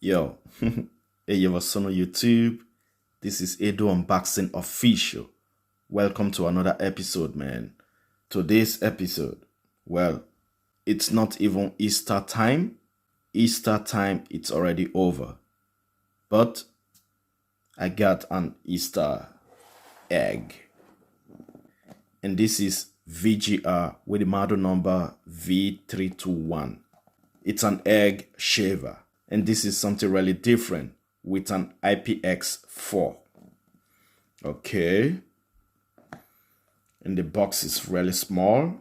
Yo, hey, you what's on YouTube? This is Edo Unboxing Official. Welcome to another episode, man. Today's episode, well, it's not even Easter time. Easter time, it's already over. But I got an Easter egg. And this is VGR with the model number V321. It's an egg shaver. And this is something really different with an IPX4. Okay. And the box is really small.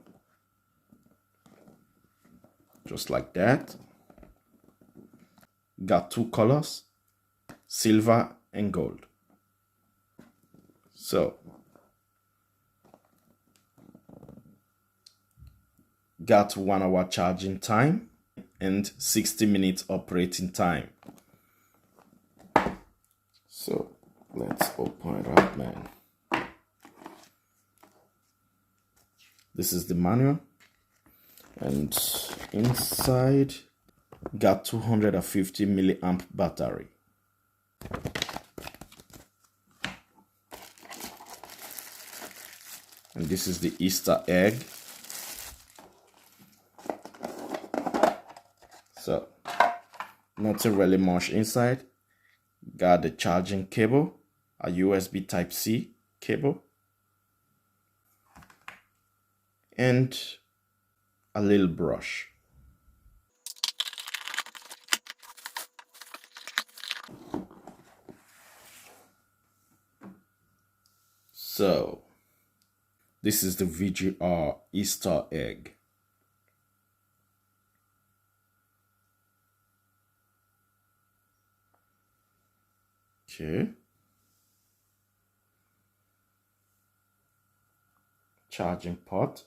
Just like that. Got two colors, silver and gold. So, got 1 hour charging time and 60 minutes operating time. So let's open it up, man. This is the manual, and inside got 250 milliamp battery. And this is the Easter egg. So, nothing really much inside. Got the charging cable, a USB Type-C cable, and a little brush. So, this is the VGR Easter egg. Okay. Charging port.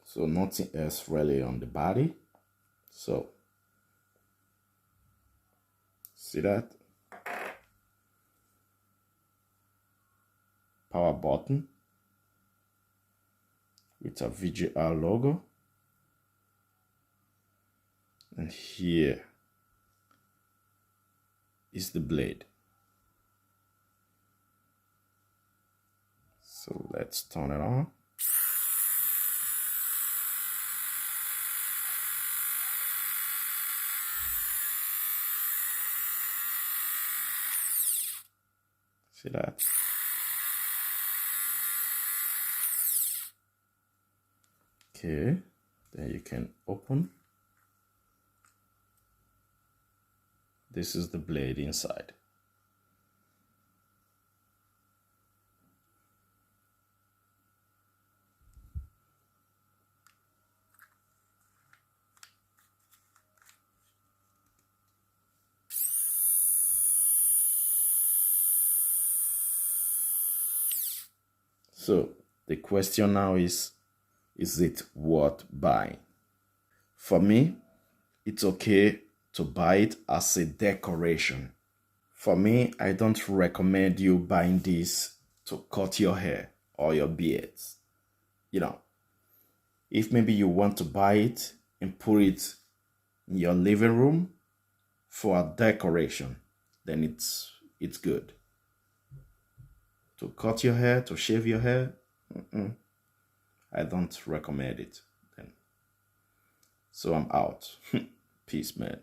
So nothing else really on the body. So see that? Power button with a VGR logo. And here is the blade. So let's turn it on. See that? Okay, then you can open. This is the blade inside. So the question now is it worth buying? For me, it's okay to buy it as a decoration. For me, I don't recommend you buying this to cut your hair or your beards. You know, if maybe you want to buy it and put it in your living room for a decoration, then it's good. To cut your hair, to shave your hair, I don't recommend it then. So I'm out. Peace, man.